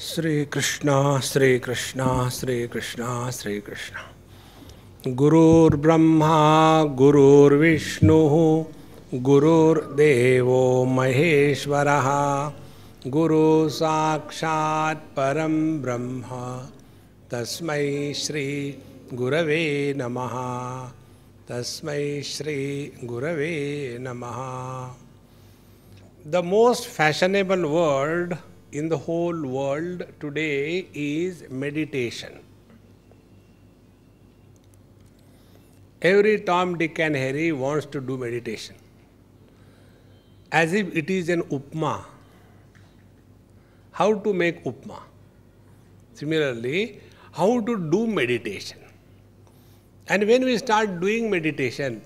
Sri Krishna, Sri Krishna, Sri Krishna, Sri Krishna. Gurur Brahma, Gurur Vishnu, Gurur Devo Maheshwaraha, Guru Sakshat Param Brahma, Tasmai Shri Gurave Namaha, Tasmai Shri Gurave Namaha. The most fashionable word in the whole world today is meditation. Every Tom, Dick and Harry wants to do meditation, as if it is an upma. How to make upma? Similarly, how to do meditation. And when we start doing meditation,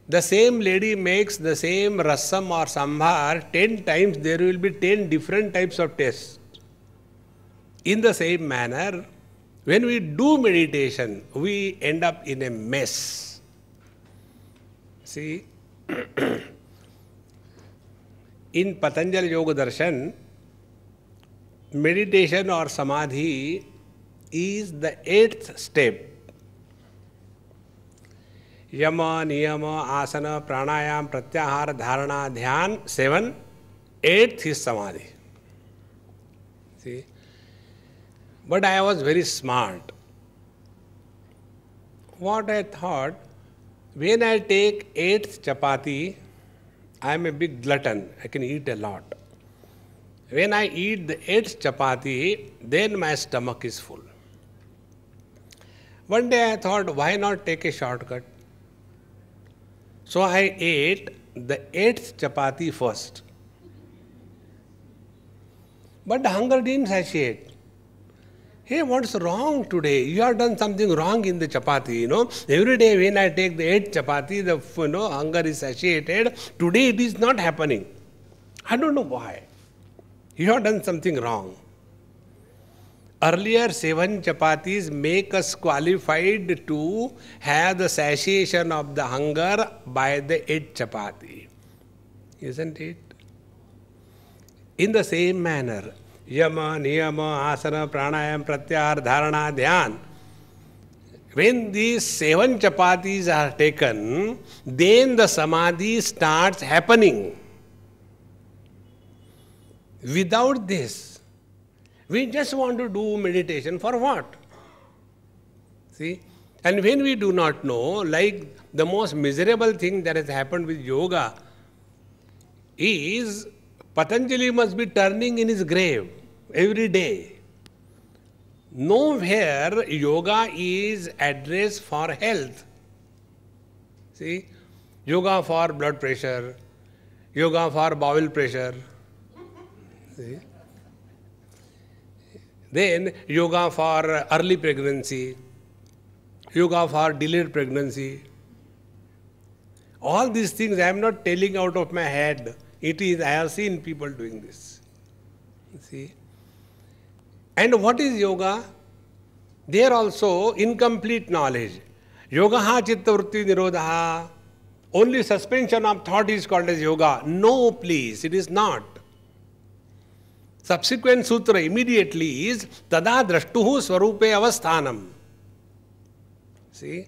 the same lady makes the same rasam or sambar 10 times, there will be 10 different types of tastes. In the same manner, when we do meditation, we end up in a mess. See, in Patanjali Yoga Darshan, meditation or samadhi is the 8th step. Yama, Niyama, Asana, Pranayam, Pratyahara, Dharana, Dhyan, 7. 8th is Samadhi. See? But I was very smart. What I thought, when I take 8th chapati, I am a big glutton. I can eat a lot. When I eat the 8th chapati, then my stomach is full. One day I thought, why not take a shortcut? So I ate the 8th chapati first. But the hunger didn't satiate. Hey, what's wrong today? You have done something wrong in the chapati, Every day when I take the 8th chapati, the hunger is satiated. Today it is not happening. I don't know why. You have done something wrong. Earlier 7 chapatis make us qualified to have the satiation of the hunger by the 8th chapati. Isn't it? In the same manner, Yama, Niyama, Asana, Pranayam, Pratyahara, Dharana, Dhyan. When these 7 chapatis are taken, then the samadhi starts happening. Without this, we just want to do meditation for what? See? And when we do not know, like the most miserable thing that has happened with yoga is Patanjali must be turning in his grave every day. Nowhere yoga is addressed for health. See? Yoga for blood pressure, yoga for bowel pressure. See? Then yoga for early pregnancy, yoga for delayed pregnancy. All these things I am not telling out of my head. It is, I have seen people doing this. See? And what is yoga? There also incomplete knowledge. Yogaha chitta vritti nirodha. Only suspension of thought is called as yoga. No, please, it is not. Subsequent sutra immediately is tada drashtuhu swarupe avasthanam. See?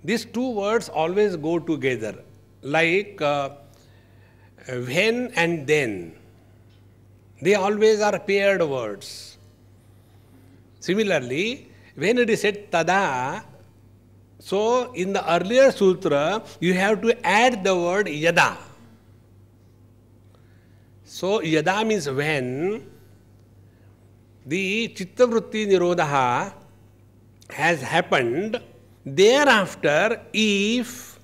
These two words always go together, like when and then. They always are paired words. Similarly, when it is said tada, so in the earlier sutra, you have to add the word yada. So, yada means when the chitta vritti nirodha has happened, thereafter, if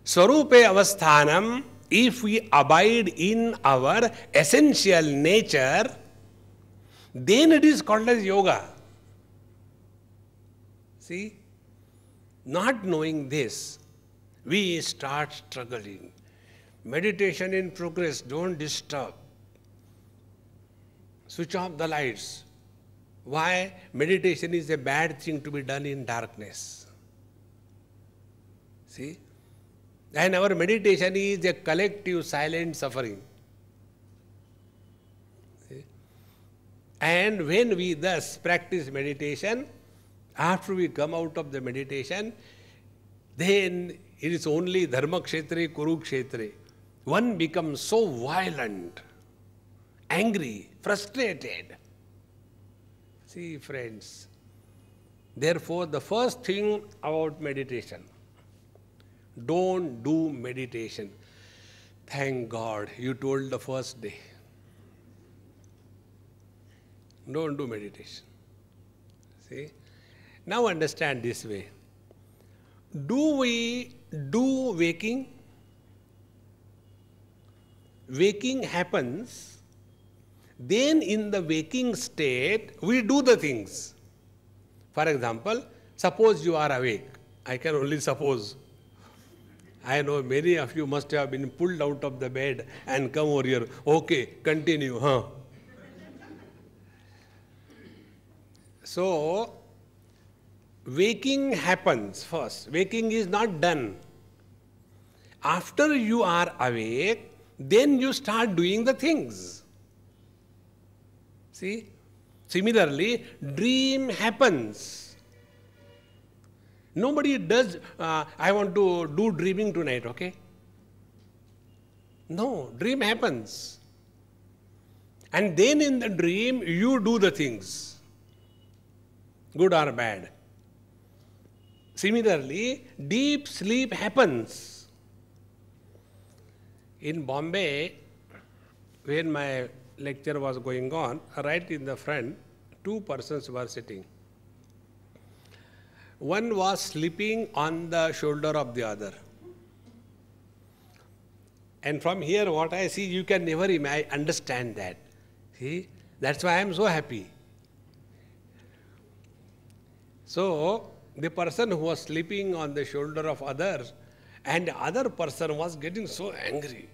swarupe avasthanam, if we abide in our essential nature, then it is called as yoga. See? Not knowing this, we start struggling. Meditation in progress, don't disturb. Switch off the lights. Why? Meditation is a bad thing to be done in darkness. See? And our meditation is a collective silent suffering. See? And when we thus practice meditation, after we come out of the meditation, then it is only dharma kshetre, kuru kshetre. One becomes so violent, angry, frustrated. See, friends, therefore the first thing about meditation, don't do meditation. Thank God you told the first day. Don't do meditation. See? Now understand this way. Do we do waking? Waking happens, then in the waking state, we do the things. For example, suppose you are awake. I can only suppose. I know many of you must have been pulled out of the bed and come over here. Okay, continue, huh? So, waking happens first. Waking is not done. After you are awake, then you start doing the things. See? Similarly, dream happens. Nobody does, I want to do dreaming tonight, okay? No, dream happens. And then in the dream, you do the things, good or bad. Similarly, deep sleep happens. In Bombay, when my lecture was going on, right in the front, two persons were sitting. One was sleeping on the shoulder of the other. And from here, what I see, you can never understand that. See, that's why I am so happy. So, the person who was sleeping on the shoulder of others, and the other person was getting so angry.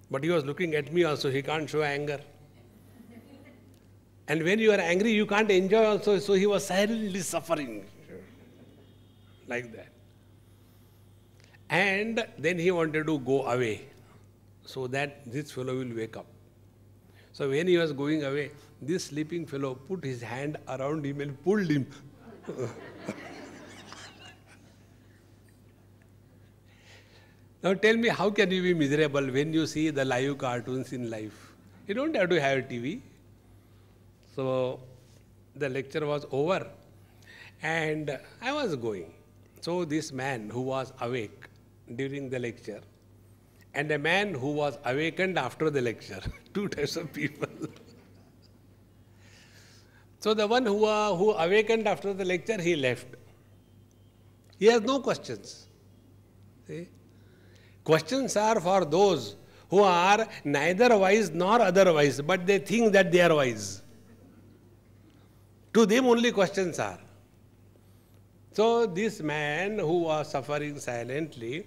But he was looking at me also, he can't show anger. And when you are angry, you can't enjoy also, so he was silently suffering. Like that. And then he wanted to go away, so that this fellow will wake up. So when he was going away, this sleeping fellow put his hand around him and pulled him. Now tell me, how can you be miserable when you see the live cartoons in life? You don't have to have TV. So the lecture was over and I was going. So this man who was awake during the lecture and a man who was awakened after the lecture, two types of people. So the one who awakened after the lecture, he left. He has no questions. See? Questions are for those who are neither wise nor otherwise, but they think that they are wise. To them only questions are. So this man who was suffering silently,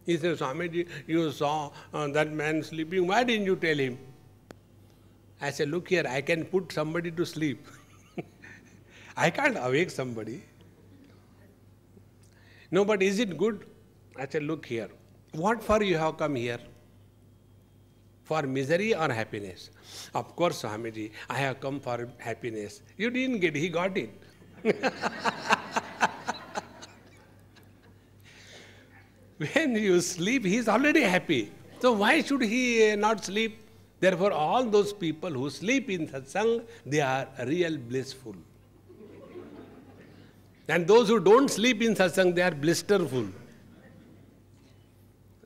he said, Swamiji, you saw that man sleeping, why didn't you tell him? I said, look here, I can put somebody to sleep. I can't awake somebody. No, but is it good? I said, look here, what for you have come here? For misery or happiness? Of course, Swamiji, I have come for happiness. You didn't get it, he got it. When you sleep, he is already happy. So why should he not sleep? Therefore, all those people who sleep in satsang, they are real blissful. And those who don't sleep in satsang, they are blisterful.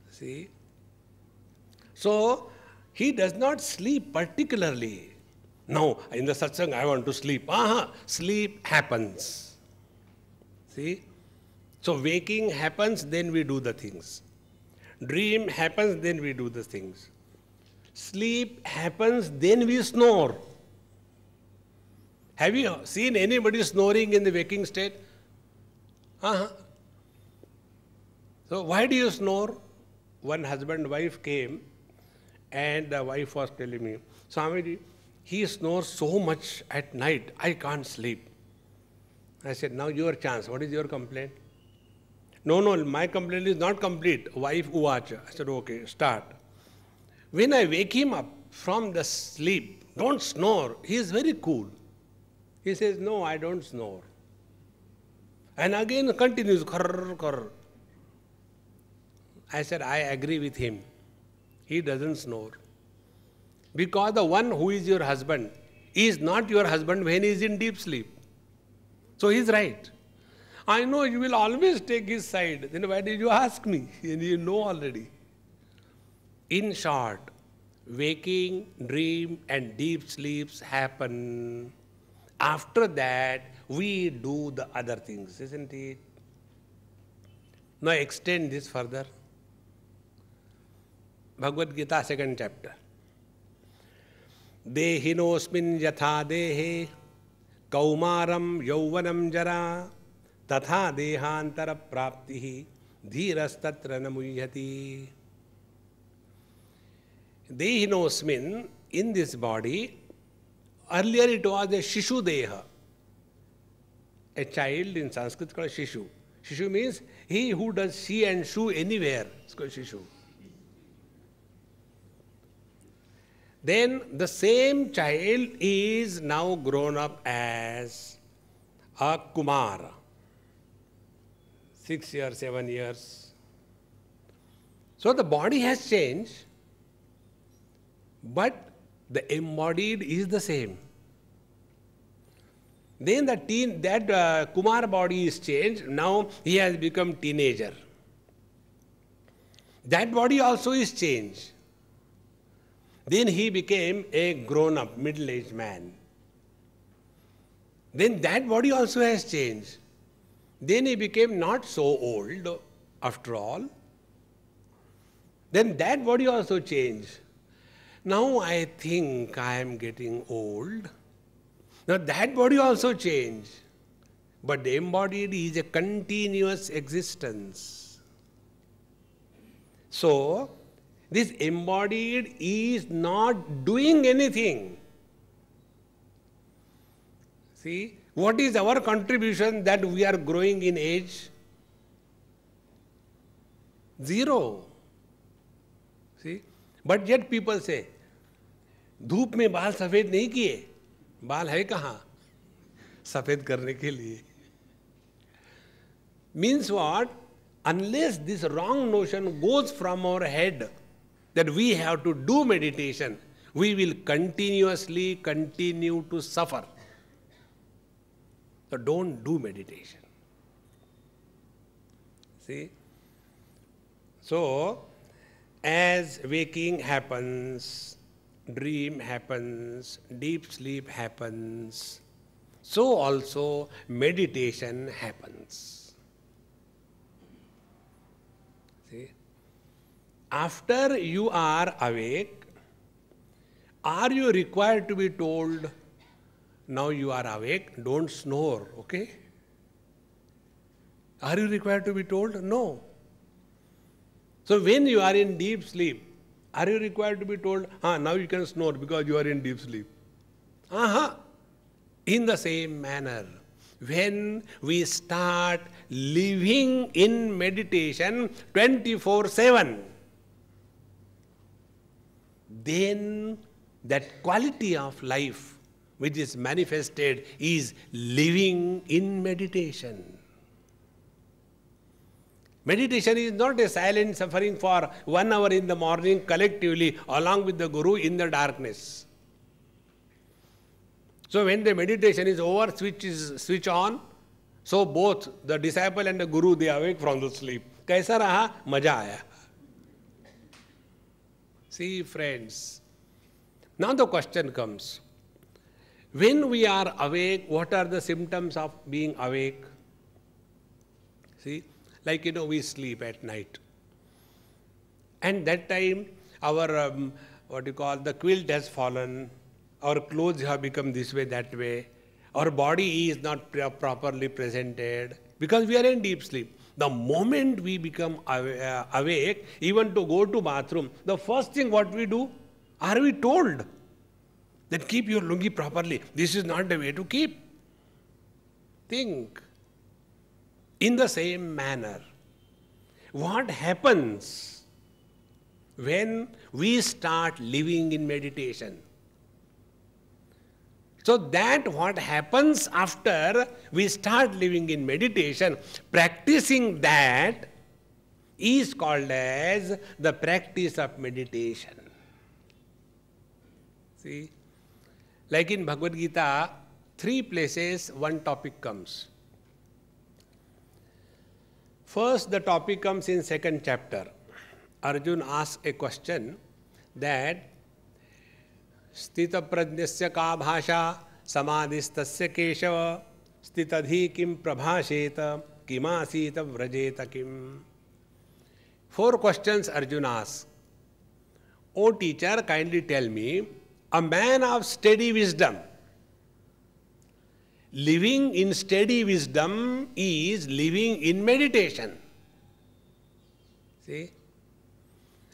See? So, he does not sleep particularly. No, in the satsang I want to sleep. Sleep happens. See? So waking happens, then we do the things. Dream happens, then we do the things. Sleep happens, then we snore. Have you seen anybody snoring in the waking state? So why do you snore? One husband-wife came and the wife was telling me, Swamiji, he snores so much at night, I can't sleep. I said, now your chance, what is your complaint? No, my complaint is not complete. Wife uvacha. I said, okay, start. When I wake him up from the sleep, don't snore. He is very cool. He says, no, I don't snore. And again continues, khurr, khurr. I said, I agree with him. He doesn't snore. Because the one who is your husband is not your husband when he is in deep sleep. So he is right. I know you will always take his side. Then why did you ask me? And you know already. In short, waking, dream and deep sleeps happen. After that, we do the other things, isn't it? Now extend this further. Bhagavad Gita, 2nd chapter. Dehinosmin yatha dehe kaumaram yauvanam jara tatha dehantara praptihi dhirastatra namuyati. Dehinosmin, in this body, earlier it was a Shishu Deha. A child in Sanskrit called Shishu. Shishu means he who does she and shu anywhere. It's called Shishu. Then the same child is now grown up as a Kumar. 6 years, 7 years. So the body has changed, but the embodied is the same. Then that Kumar body is changed. Now he has become teenager. That body also is changed. Then he became a grown-up, middle-aged man. Then that body also has changed. Then he became not so old after all. Then that body also changed. Now I think I am getting old. Now that body also changed. But the embodied is a continuous existence. So, this embodied is not doing anything. See, what is our contribution that we are growing in age? 0. See, but yet people say, धूप में बाल सफेद नहीं किए, बाल है कहाँ सफेद करने के लिए. Means what? Unless this wrong notion goes from our head that we have to do meditation, we will continuously continue to suffer. So don't do meditation. See? So, as waking happens, dream happens, deep sleep happens, so also meditation happens. See? After you are awake, are you required to be told, now you are awake, don't snore, okay? Are you required to be told? No. So when you are in deep sleep, are you required to be told, now you can snore because you are in deep sleep? In the same manner, when we start living in meditation 24/7, then that quality of life which is manifested is living in meditation. Meditation is not a silent suffering for 1 hour in the morning collectively along with the Guru in the darkness. So when the meditation is over, switch on, so both the disciple and the Guru, they awake from the sleep. Kaisa raha? Maja aaya. See friends, now the question comes, when we are awake, what are the symptoms of being awake? See, like we sleep at night. And that time our, the quilt has fallen, our clothes have become this way, that way, our body is not properly presented because we are in deep sleep. The moment we become awake, even to go to bathroom, the first thing what we do, are we told that keep your lungi properly? This is not the way to keep. Think. In the same manner, what happens when we start living in meditation? So that what happens after we start living in meditation, practicing that is called as the practice of meditation. See, like in Bhagavad Gita, 3 places one topic comes. First, the topic comes in 2nd chapter. Arjun asks a question that Sthita prajnasya ka bhasha samadhistasya keshava sthitadhi kim prabhasheta kimasita vrajeta kim. 4 questions Arjun asks. O teacher, kindly tell me, a man of steady wisdom, living in steady wisdom is living in meditation. See?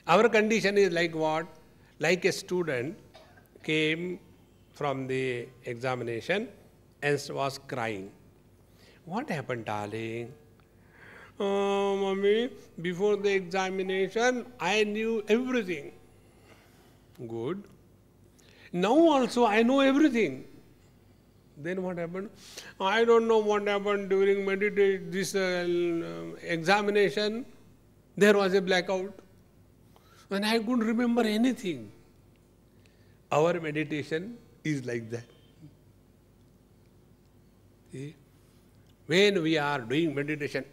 Our condition is like what? Like a student came from the examination and was crying. What happened, darling? Oh, mommy, before the examination, I knew everything. Good. Now also I know everything. Then what happened? I don't know what happened during this examination. There was a blackout. And I couldn't remember anything. Our meditation is like that. See? When we are doing meditation,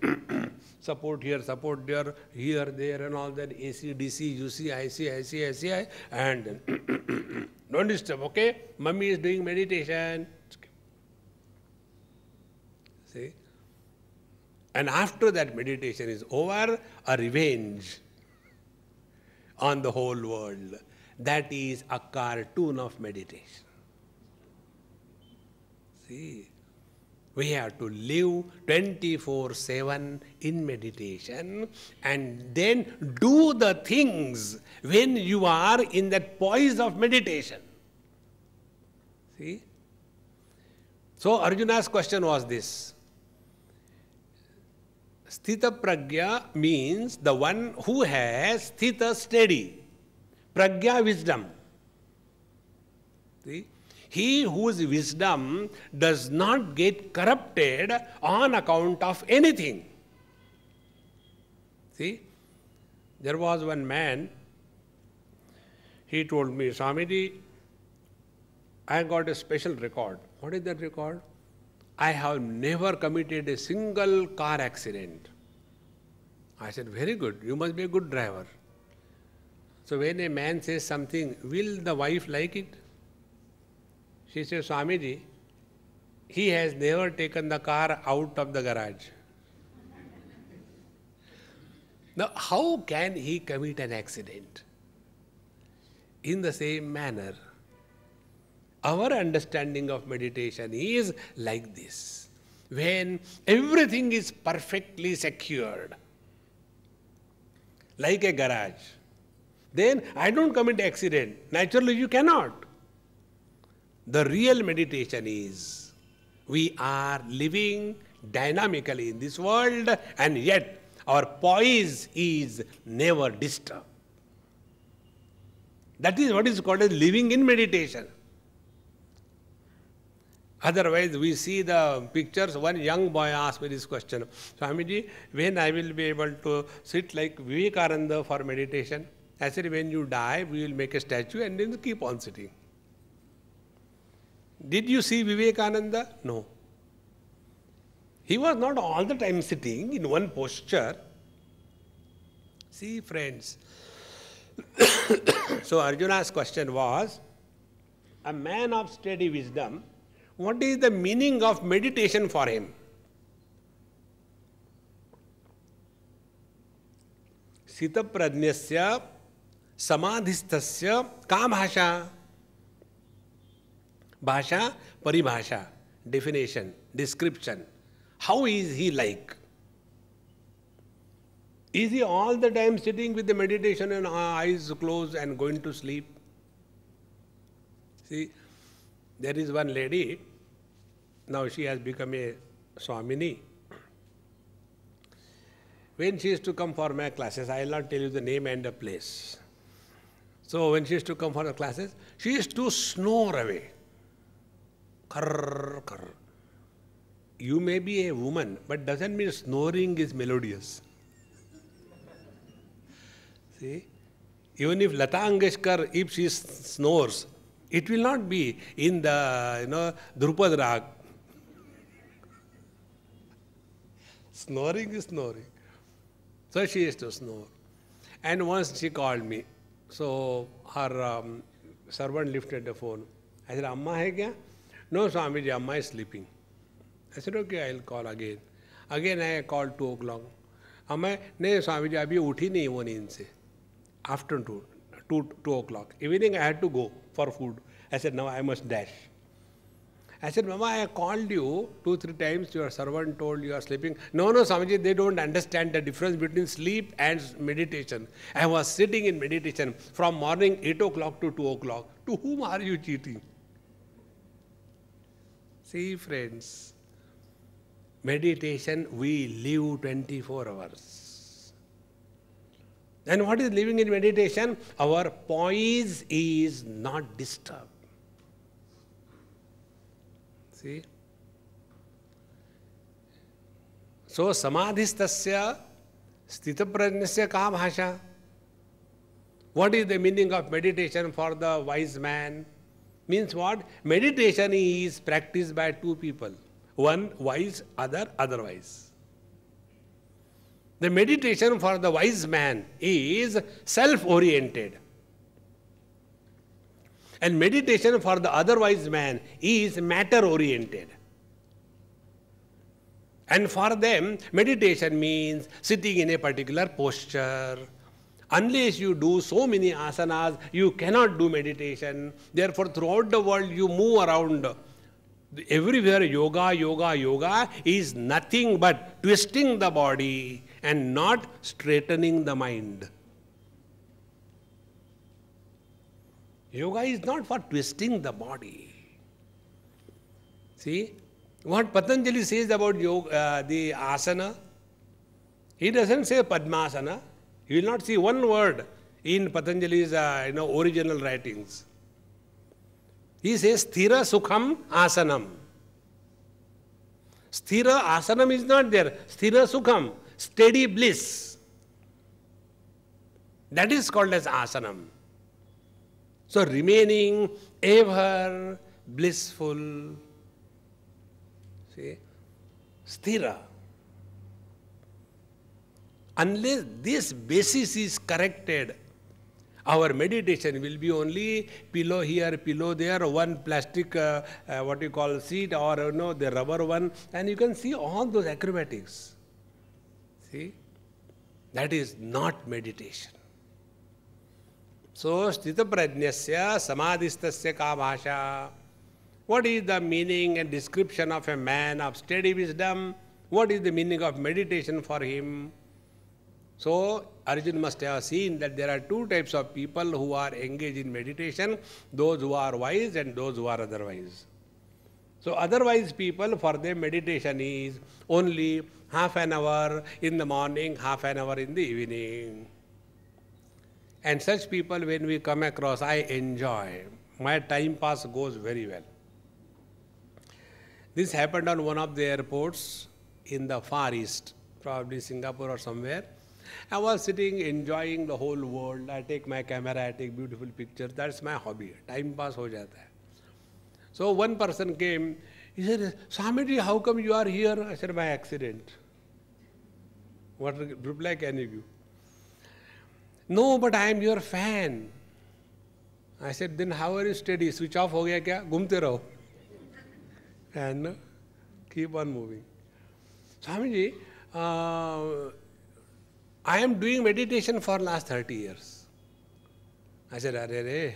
support here, support there, here, there, and all that, AC, DC, UC, IC, IC, and then don't disturb, okay? Mummy is doing meditation. See? And after that meditation is over, a revenge on the whole world. That is a cartoon of meditation. See, we have to live 24/7 in meditation and then do the things when you are in that poise of meditation. See? So Arjuna's question was this. Sthita pragya means the one who has sthita steady. Pragya wisdom. See? He whose wisdom does not get corrupted on account of anything. See? There was one man, he told me, Swamiji, I got a special record. What is that record? I have never committed a single car accident. I said, very good, you must be a good driver. So when a man says something, will the wife like it? She says, Swamiji, he has never taken the car out of the garage. Now, how can he commit an accident? In the same manner, our understanding of meditation is like this. When everything is perfectly secured, like a garage, then I don't commit accident. Naturally, you cannot. The real meditation is we are living dynamically in this world and yet our poise is never disturbed. That is what is called as living in meditation. Otherwise, we see the pictures. One young boy asked me this question, Swamiji, when I will be able to sit like Vivekananda for meditation? I said, when you die, we will make a statue and then keep on sitting. Did you see Vivekananda? No. He was not all the time sitting in one posture. See, friends. So Arjuna's question was, a man of steady wisdom, what is the meaning of meditation for him? Sthita prajnasya samadhistasya ka bhasha. Bhasha, paribhasha, definition, description. How is he like? Is he all the time sitting with the meditation and eyes closed and going to sleep? See, there is one lady, now she has become a Swamini. When she used to come for my classes, I will not tell you the name and the place. So when she used to come for the classes, she used to snore away. Karr, karr. You may be a woman, but doesn't mean snoring is melodious. See? Even if Lata Angeshkar, if she snores, it will not be in the, Drupad Rag. Snoring is snoring. So she used to snore. And once she called me. So her servant lifted the phone. I said, Amma hai kya? No, Swamiji, Amma is sleeping. I said, okay, I'll call again. Again I called 2 o'clock. Amma, no, Swamiji, abhi uthi nahi wo neend se. After 2 o'clock. Evening I had to go for food. I said, now I must dash. I said, Mama, I called you 2-3 times. Your servant told you are sleeping. No, Swamiji, they don't understand the difference between sleep and meditation. I was sitting in meditation from morning 8 o'clock to 2 o'clock. To whom are you cheating? See, friends, meditation, we live 24 hours. And what is living in meditation? Our poise is not disturbed. See? So, samadhistasya sthitaprajnasya ka bhasha. What is the meaning of meditation for the wise man? Means what? Meditation is practiced by 2 people. One wise, other otherwise. The meditation for the wise man is self-oriented. And meditation for the otherwise man is matter-oriented. And for them, meditation means sitting in a particular posture. Unless you do so many asanas, you cannot do meditation. Therefore, throughout the world, you move around. Everywhere yoga is nothing but twisting the body and not straightening the mind. Yoga is not for twisting the body. See, what Patanjali says about yoga, the asana, he doesn't say Padmasana. You will not see one word in Patanjali's original writings. He says Sthira Sukham Asanam. Sthira Asanam is not there. Sthira Sukham, steady bliss. That is called as Asanam. So remaining ever blissful. See? Sthira. Unless this basis is corrected, our meditation will be only pillow here, pillow there, one plastic, seat or the rubber one, and you can see all those acrobatics. See? That is not meditation. So, sthita prajnasya samadhistasya ka bhasha. What is the meaning and description of a man of steady wisdom? What is the meaning of meditation for him? So, Arjuna must have seen that there are 2 types of people who are engaged in meditation, those who are wise and those who are otherwise. So, otherwise people, for them meditation is only half an hour in the morning, half an hour in the evening. And such people, when we come across, I enjoy. My time pass goes very well. This happened on one of the airports in the Far East, probably Singapore or somewhere. I was sitting, enjoying the whole world. I take my camera, I take beautiful pictures. That's my hobby. Time pass ho jata hai. So one person came. He said, Swamiji, how come you are here? I said, by accident. What reply can you give? No, but I am your fan. I said, then how are you steady? Switch off ho gaya kya? Ghumte raho. And keep on moving. Swamiji, I am doing meditation for last 30 years. I said, arre.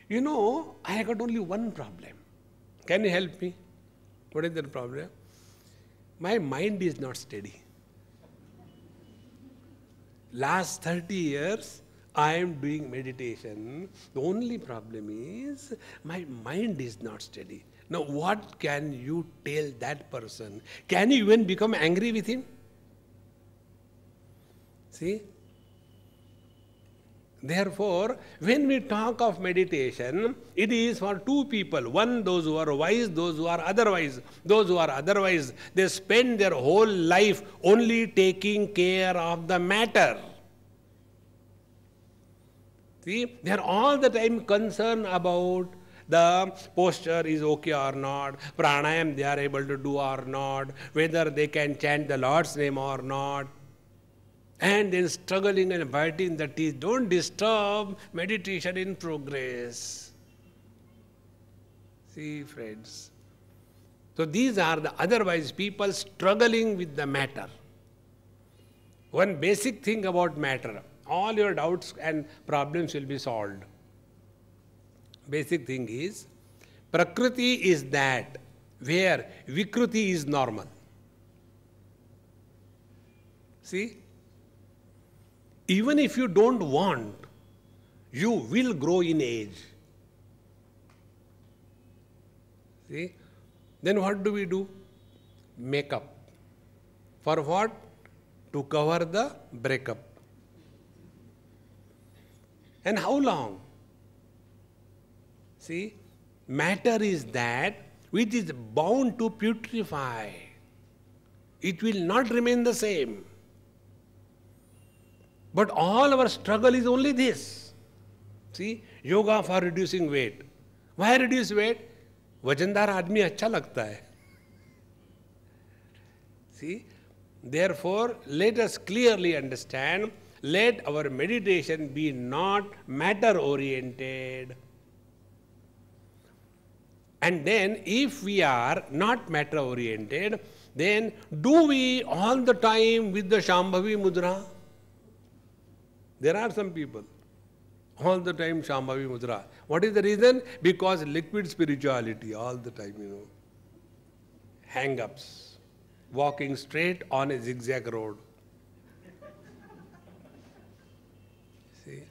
You know, I got only one problem. Can you help me? What is the problem? My mind is not steady. Last 30 years, I am doing meditation. The only problem is my mind is not steady. Now, what can you tell that person? Can you even become angry with him? See? Therefore, when we talk of meditation, it is for two people. One, those who are wise, those who are otherwise. Those who are otherwise, they spend their whole life only taking care of the matter. See, they are all the time concerned about the posture is okay or not, pranayam they are able to do or not, whether they can chant the Lord's name or not. And then struggling and biting the teeth. Don't disturb meditation in progress. See, friends. So these are the otherwise people struggling with the matter. One basic thing about matter, all your doubts and problems will be solved. Basic thing is, Prakriti is that where Vikruti is normal. See? Even if you don't want, you will grow in age. See? Then what do we do? Makeup. For what? To cover the breakup. And how long? See? Matter is that which is bound to putrefy. It will not remain the same. But all our struggle is only this. See, yoga for reducing weight. Why reduce weight? वजनदार आदमी अच्छा लगता है. See, therefore, let us clearly understand, let our meditation be not matter-oriented. And then, if we are not matter-oriented, then do we all the time with the Shambhavi Mudra? There are some people, all the time Shambhavi Mudra. What is the reason? Because liquid spirituality, all the time, hang-ups, walking straight on a zigzag road. See?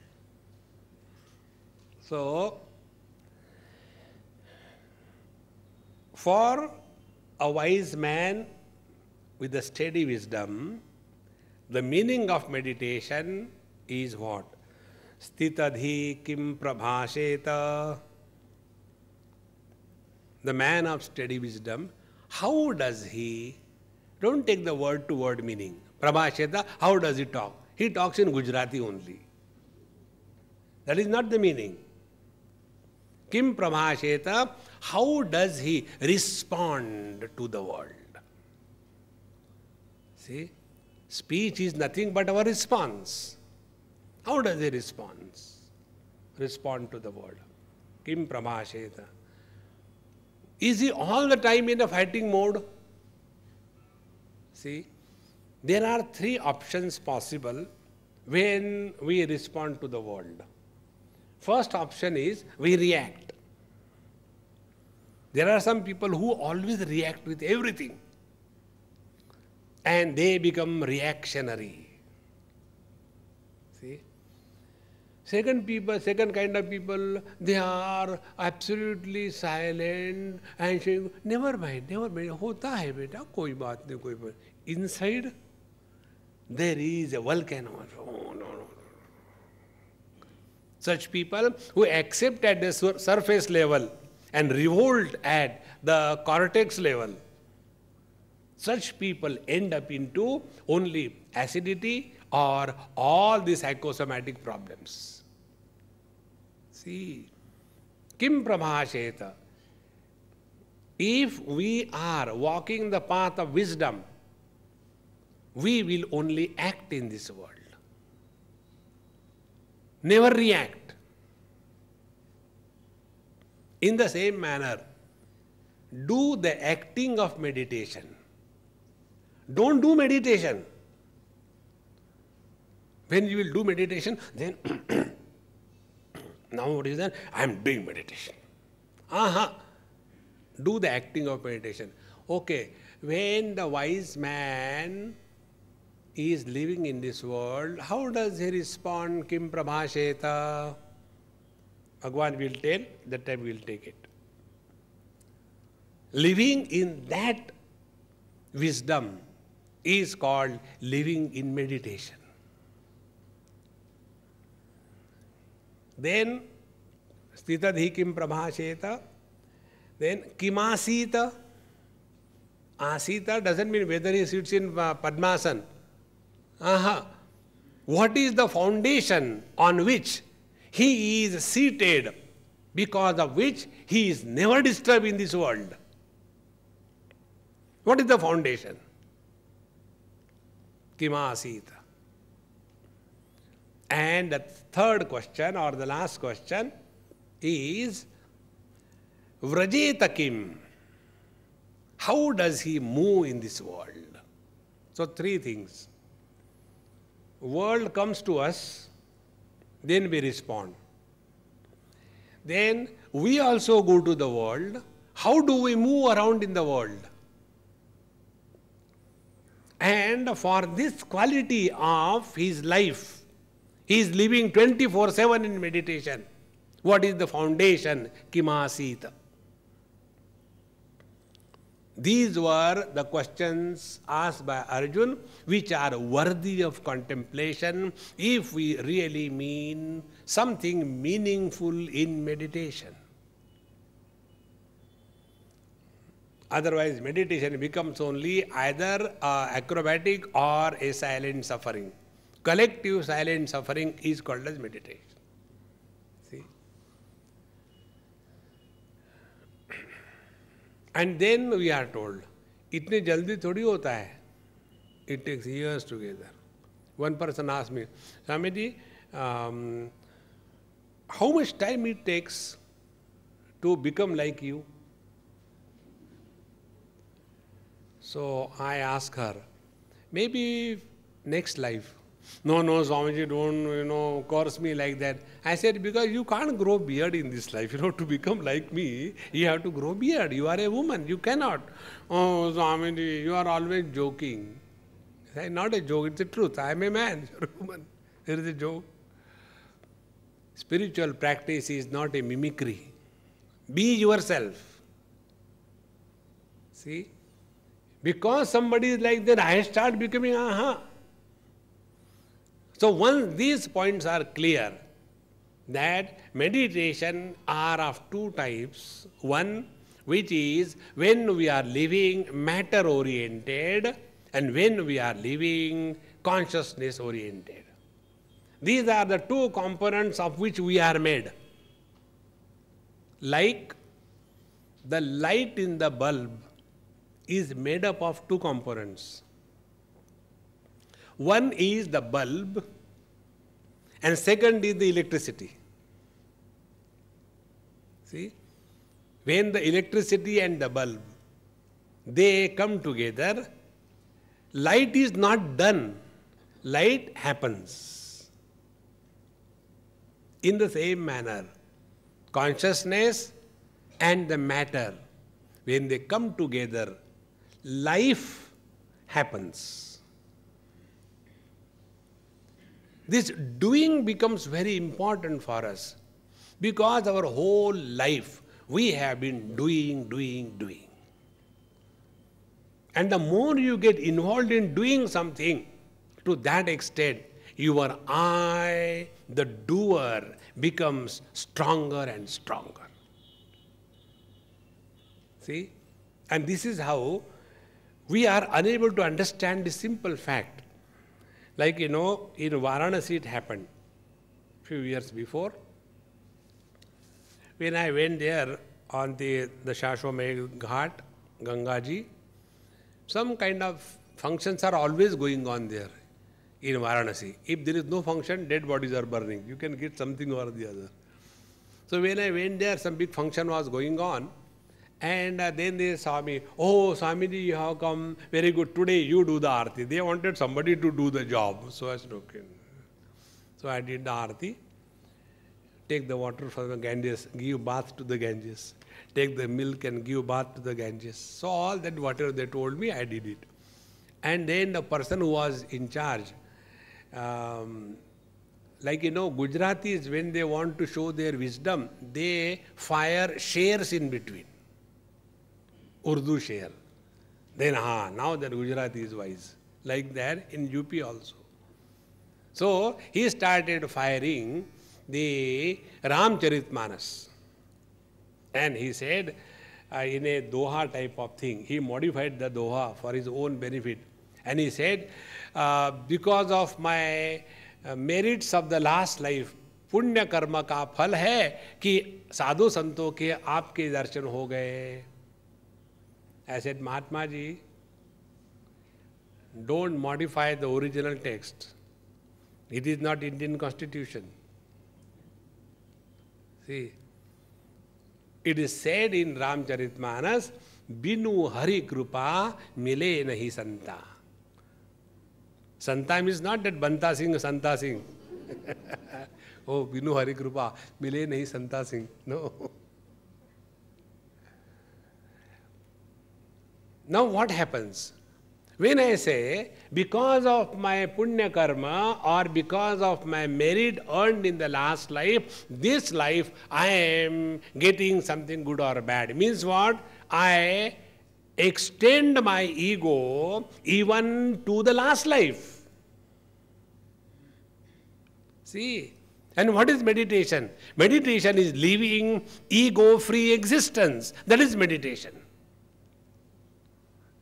So, for a wise man with a steady wisdom, the meaning of meditation is what? Stitadhi kim prabhasheta. The man of steady wisdom, how does he, don't take the word to word meaning. Prabhasheta, how does he talk? He talks in Gujarati only. That is not the meaning. Kim prabhasheta, how does he respond to the world? See, speech is nothing but our response. How does he respond to the world? Kim prabhasheta. Is he all the time in a fighting mode? See, there are three options possible when we respond to the world. First option is we react. There are some people who always react with everything. And they become reactionary. See? Second kind of people, they are absolutely silent and saying, never mind, hota hai beta, koi baat nahi, koi baat. Inside, there is a volcano. Oh, no. Such people who accept at the surface level and revolt at the cortex level, such people end up into only acidity or all the psychosomatic problems. See, kim prabhasheta. If we are walking the path of wisdom, we will only act in this world. Never react. In the same manner, do the acting of meditation. Don't do meditation. When you will do meditation, then now what is that? I am doing meditation. Do the acting of meditation. Okay, when the wise man is living in this world, how does he respond? Kim prabhasheta. Bhagavan will tell, that time we will take it. Living in that wisdom is called living in meditation. Then Stitadhi kim prabhasheta. Then kimasita. Asita doesn't mean whether he sits in Padmasan. What is the foundation on which he is seated, because of which he is never disturbed in this world? What is the foundation? Kimasita. And the third question, or the last question, is Vrajeta kim. How does he move in this world? So three things. World comes to us, then we respond. Then we also go to the world. How do we move around in the world? And for this quality of his life, he is living 24/7 in meditation. What is the foundation? Kimasita. These were the questions asked by Arjun, which are worthy of contemplation if we really mean something meaningful in meditation. Otherwise, meditation becomes only either acrobatic or a silent suffering. Collective silent suffering is called as meditation. See? And then we are told, itne jaldi thodi hota hai. It takes years together. One person asked me, Swamiji, how much time it takes to become like you? So I asked her, maybe next life. No, Swamiji, don't, curse me like that. I said, because you can't grow beard in this life. To become like me, you have to grow beard. You are a woman. You cannot. Oh, Swamiji, you are always joking. I said, not a joke, it's the truth. I am a man, you are a woman. There is a joke. Spiritual practice is not a mimicry. Be yourself. See? Because somebody is like that, I start becoming So once these points are clear, that meditation are of two types. One, which is when we are living matter-oriented and when we are living consciousness-oriented. These are the two components of which we are made. Like the light in the bulb is made up of two components. One is the bulb and second is the electricity. See? When the electricity and the bulb, they come together, light is not done, light happens. In the same manner, consciousness and the matter, when they come together, life happens. This doing becomes very important for us because our whole life we have been doing. And the more you get involved in doing something, to that extent, your I, the doer, becomes stronger and stronger. See? And this is how we are unable to understand the simple fact. Like, in Varanasi it happened a few years before. When I went there on the Shashwamedh Ghat, Gangaji, some kind of functions are always going on there in Varanasi. If there is no function, dead bodies are burning. You can get something or the other. So when I went there, some big function was going on. And then they saw me, oh, Swamiji, you have come, very good, today you do the Aarti. They wanted somebody to do the job. So I said, okay. So I did the Aarti, take the water from the Ganges, give bath to the Ganges, take the milk and give bath to the Ganges. So all that, whatever they told me, I did it. And then the person who was in charge, Gujaratis, when they want to show their wisdom, they fire shares in between. Urdu share. Then, now that Gujarati is wise. Like that in UP also. So, he started firing the Ramcharitmanas. And he said, in a Doha type of thing, he modified the Doha for his own benefit. And he said, because of my merits of the last life, पुण्य कर्म का फल है कि साधु संतों के आपके दर्शन हो गए. I said, Mahatma ji, don't modify the original text. It is not Indian Constitution. See, it is said in Ramcharitmanas, Binu Hari Krupa Mile Nahi Santa. Santa means not that Banta Singh, Santa Singh. Oh, Binu Hari Krupa Mile Nahi Santa Singh. No. Now what happens? When I say, because of my punya karma or because of my merit earned in the last life, this life I am getting something good or bad. Means what? I extend my ego even to the last life. See? And what is meditation? Meditation is living ego-free existence. That is meditation.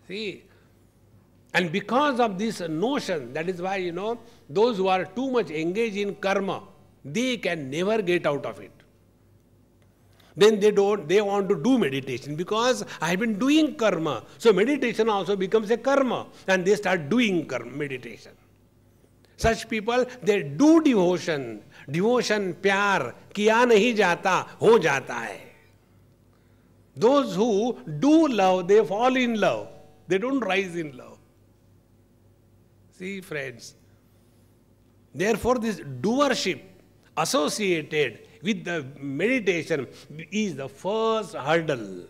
See? And because of this notion, that is why, those who are too much engaged in karma, they can never get out of it. Then they want to do meditation because I have been doing karma. So meditation also becomes a karma and they start doing meditation. Such people, they do devotion. Devotion, pyar, kiya nahi jata, ho jata hai. Those who do love, they fall in love. They don't rise in love. See, friends. Therefore, this doership associated with the meditation is the first hurdle.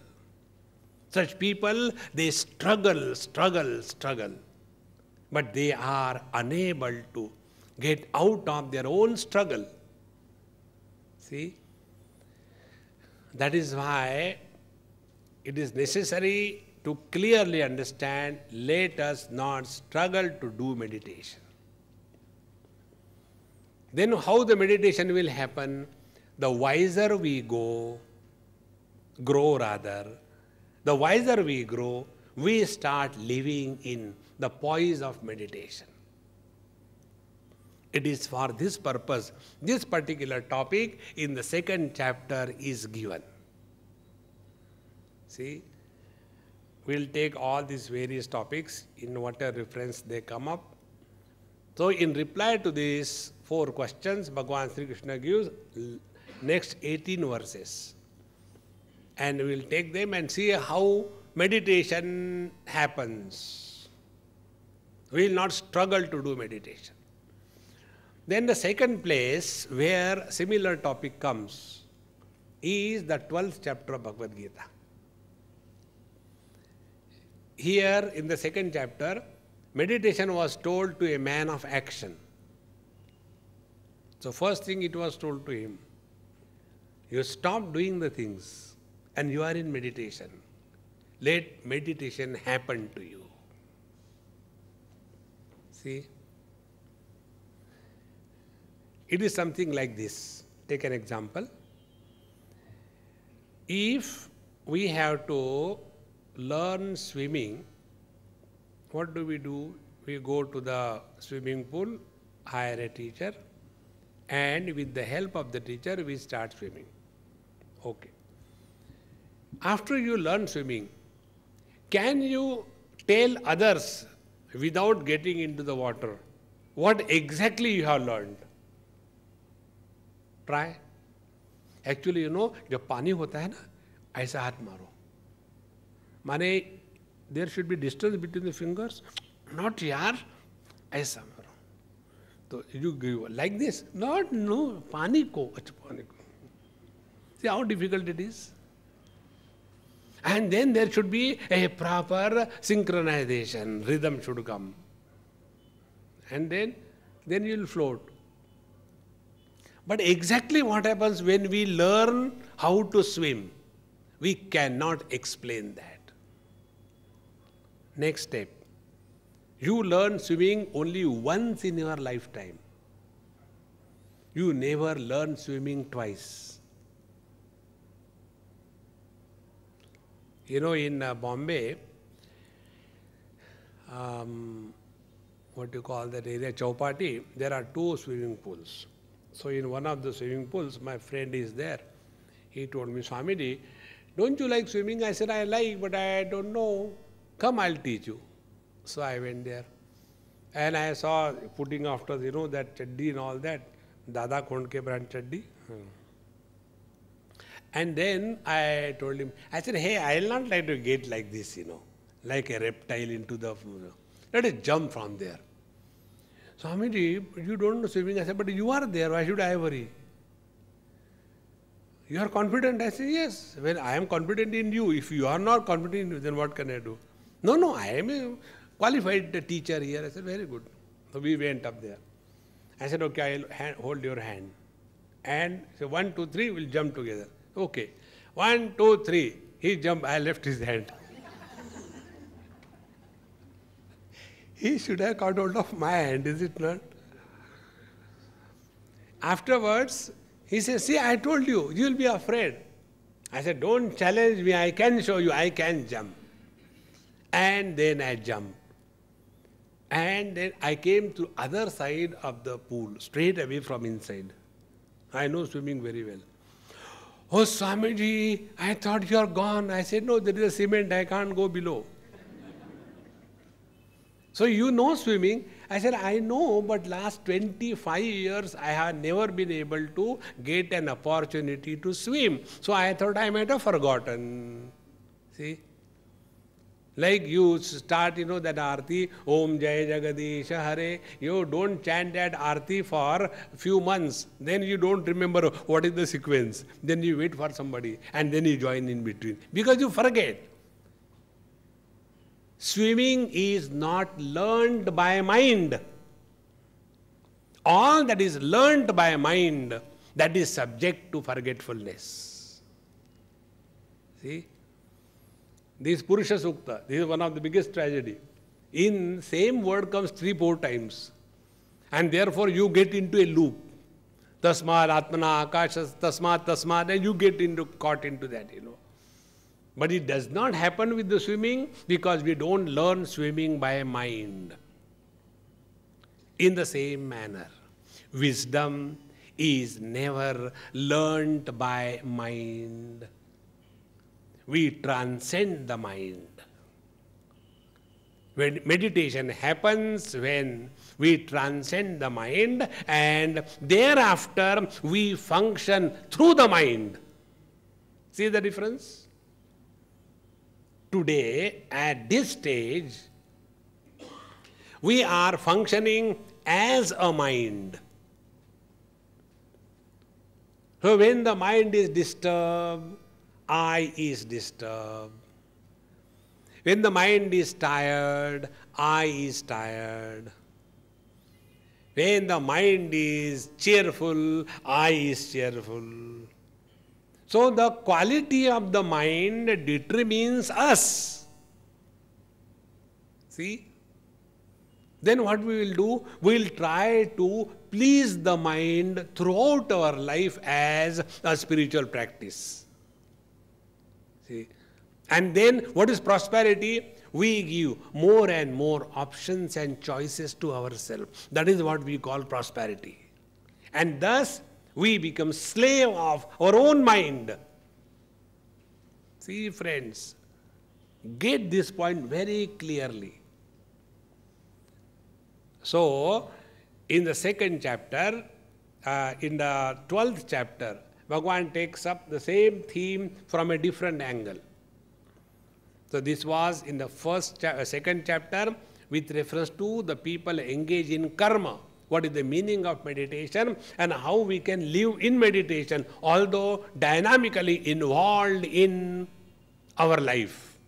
Such people, they struggle. But they are unable to get out of their own struggle. See? That is why it is necessary to clearly understand, let us not struggle to do meditation. Then how the meditation will happen? The wiser we grow rather, the wiser we grow, we start living in the poise of meditation. It is for this purpose, this particular topic in the second chapter is given. See? We'll take all these various topics in whatever reference they come up. So in reply to these 4 questions, Bhagavan Sri Krishna gives next 18 verses. And we'll take them and see how meditation happens. We will not struggle to do meditation. Then the second place where similar topic comes is the 12th chapter of Bhagavad Gita. Here in the second chapter, meditation was told to a man of action. So first thing it was told to him, you stop doing the things and you are in meditation. Let meditation happen to you. See? It is something like this. Take an example. If we have to learn swimming, what do? We go to the swimming pool, hire a teacher, and with the help of the teacher, we start swimming. Okay. After you learn swimming, can you tell others without getting into the water what exactly you have learned? Try. Actually, जब पानी होता है ना, ऐसा हाथ मारो. माने there should be distance between the fingers. Not यार, ऐसा मारो. तो you give like this. Not no, पानी को, अच्छा पानी को. See how difficult it is. And then there should be a proper synchronization. Rhythm should come. And then you will float. But exactly what happens when we learn how to swim, we cannot explain that. Next step. You learn swimming only once in your lifetime. You never learn swimming twice. You know, in Bombay, what you call that area, Chowpatty, there are 2 swimming pools. So in one of the swimming pools, my friend is there. He told me, Swamiji, don't you like swimming? I said, I like, but I don't know. Come, I'll teach you. So I went there. And I saw putting after, you know, that chaddi and all that. Dada Kondke brand chaddi. And then I told him, I said, hey, I'll not like to get like this, you know, like a reptile into the, let us jump from there. Swamiji, you don't know swimming. I said, but you are there, why should I worry? You are confident? I said, yes. When I am confident in you, if you are not confident in you, then what can I do? No, I am a qualified teacher here. I said, very good. So we went up there. I said, okay, I'll hold your hand. And so 1, 2, 3, we'll jump together. Okay. 1, 2, 3. He jumped, I left his hand. He should have caught hold of my hand, is it not? Afterwards, he says, see, I told you, you will be afraid. I said, don't challenge me, I can show you, I can jump. And then I jumped. And then I came to other side of the pool, straight away from inside. I know swimming very well. Oh, Swamiji, I thought you are gone. I said, no, there is a cement, I can't go below. So you know swimming? I said, I know, but last 25 years I have never been able to get an opportunity to swim. So I thought I might have forgotten. See? Like you start, you know, that Aarti, Om Jai Jagadisha Hare. You don't chant that Aarti for a few months. Then you don't remember what is the sequence. Then you wait for somebody and then you join in between. Because you forget. Swimming is not learned by mind. All that is learned by mind, that is subject to forgetfulness. See? This Purusha Sukta, this is one of the biggest tragedy. In same word comes 3-4 times. And therefore you get into a loop. Tasmad, Atmana, Akashas, Tasmad, and you get caught into that, you know. But it does not happen with the swimming because we don't learn swimming by mind. In the same manner, wisdom is never learnt by mind. We transcend the mind. When meditation happens, when we transcend the mind and thereafter we function through the mind. See the difference? Today, at this stage, we are functioning as a mind. So when the mind is disturbed, I is disturbed. When the mind is tired, I is tired. When the mind is cheerful, I is cheerful. So the quality of the mind determines us. See? Then what we will do? We will try to please the mind throughout our life as a spiritual practice. See? And then what is prosperity? We give more and more options and choices to ourselves. That is what we call prosperity. And thus, we become slave of our own mind. See, friends, get this point very clearly. So, in the second chapter, in the 12th chapter, Bhagavan takes up the same theme from a different angle. So, this was in the second chapter with reference to the people engaged in karma. What is the meaning of meditation and how we can live in meditation, although dynamically involved in our life.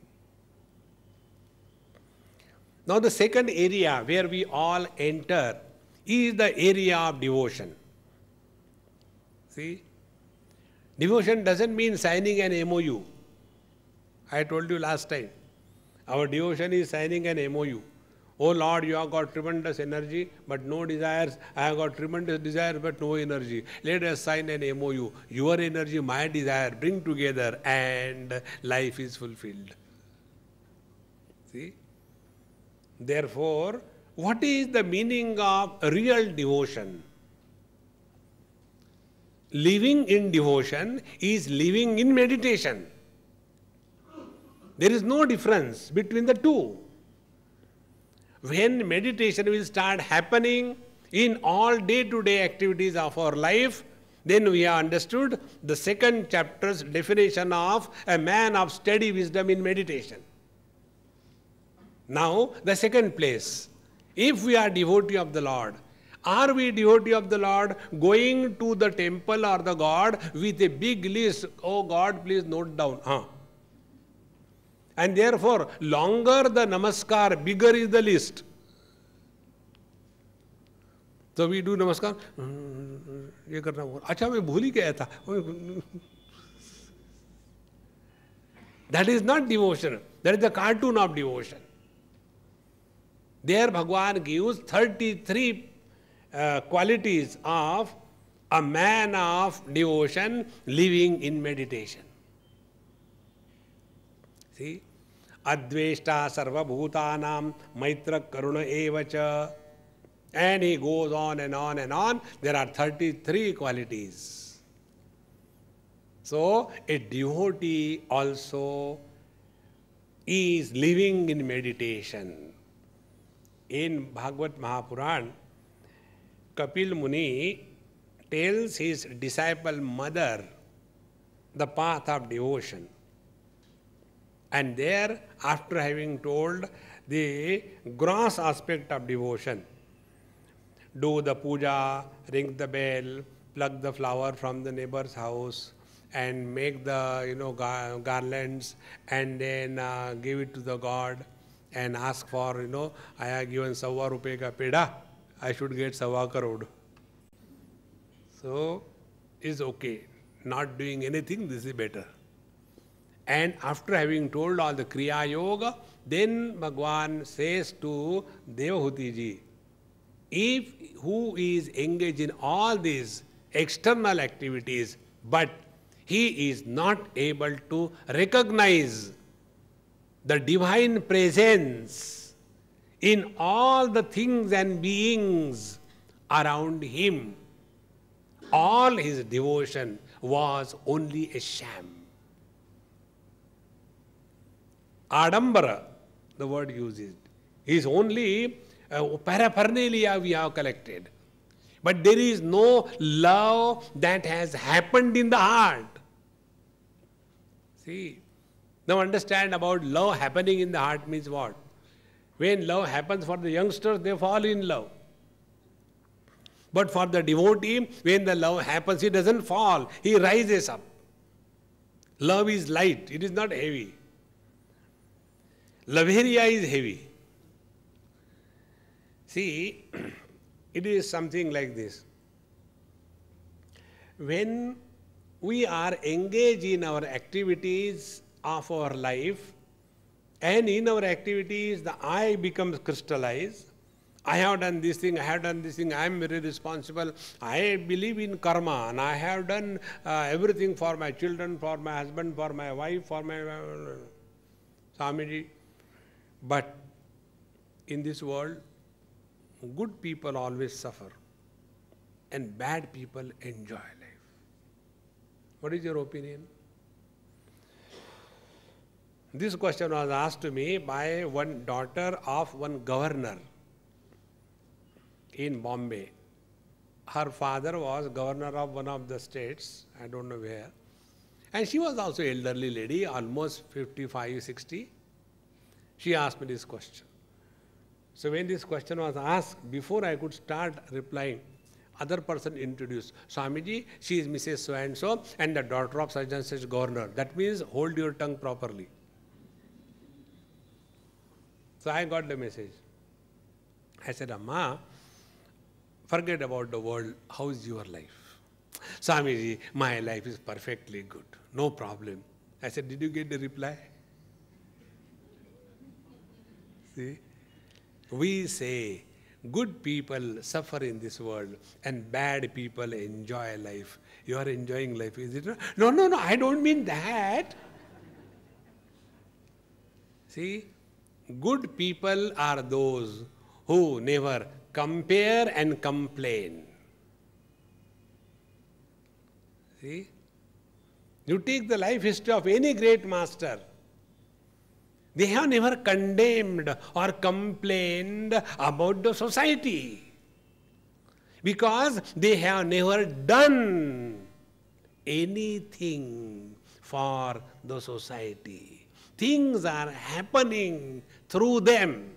Now the second area where we all enter is the area of devotion. See, devotion doesn't mean signing an MOU. I told you last time, our devotion is signing an MOU. Oh Lord, you have got tremendous energy but no desires. I have got tremendous desires but no energy. Let us sign an MOU. Your energy, my desire, bring together and life is fulfilled. See? Therefore, what is the meaning of real devotion? Living in devotion is living in meditation. There is no difference between the two. When meditation will start happening in all day-to-day activities of our life, then we have understood the second chapter's definition of a man of steady wisdom in meditation. Now, the second place. If we are devotee of the Lord, are we devotee of the Lord going to the temple or the God with a big list? Oh God, please note down. And therefore, longer the namaskar, bigger is the list. So we do namaskar. ये करना होगा. अच्छा मैं भूल ही गया था. That is not devotion. That is the cartoon of devotion. There Bhagwan gives 33 qualities of a man of devotion living in meditation. See? Adveshta sarva bhutanam maitra karuna evacha. And he goes on and on and on. There are 33 qualities. So, a devotee also is living in meditation. In Bhagavad Mahapuran, Kapil Muni tells his disciple mother the path of devotion. And there, after having told the gross aspect of devotion, do the puja, ring the bell, pluck the flower from the neighbor's house, and make the garlands, and then give it to the God, and ask for, I have given sawa rupe ka peda, I should get sawa crore. So, is okay. Not doing anything, this is better. And after having told all the Kriya Yoga, then Bhagwan says to Devahuti ji, if who is engaged in all these external activities, but he is not able to recognize the divine presence in all the things and beings around him, all his devotion was only a sham. Adambara, the word uses, is only paraphernalia we have collected. But there is no love that has happened in the heart. See, now understand about love happening in the heart means what? When love happens for the youngsters, they fall in love. But for the devotee, when the love happens, he doesn't fall, he rises up. Love is light, it is not heavy. Laveria is heavy. See, it is something like this. When we are engaged in our activities of our life, and in our activities the I becomes crystallized. I have done this thing, I have done this thing, I am very responsible, I believe in karma, and I have done everything for my children, for my husband, for my wife, for my Swamiji. But in this world, good people always suffer and bad people enjoy life. What is your opinion? This question was asked to me by one daughter of one governor in Bombay. Her father was governor of one of the states, I don't know where. And she was also an elderly lady, almost 55, 60. She asked me this question. So when this question was asked, before I could start replying, other person introduced, Swamiji, she is Mrs. So-and-so and the daughter of such and such governor. That means hold your tongue properly. So I got the message. I said, Amma, forget about the world. How is your life? Swamiji, my life is perfectly good. No problem. I said, did you get the reply? See? We say good people suffer in this world and bad people enjoy life. You are enjoying life, is it not? No, no, no, I don't mean that. See, good people are those who never compare and complain. See? You take the life history of any great master. They have never condemned or complained about the society because they have never done anything for the society. Things are happening through them.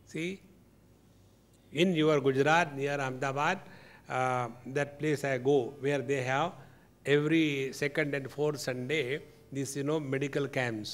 See, in your Gujarat near Ahmedabad, that place I go where they have every second and fourth Sunday these medical camps.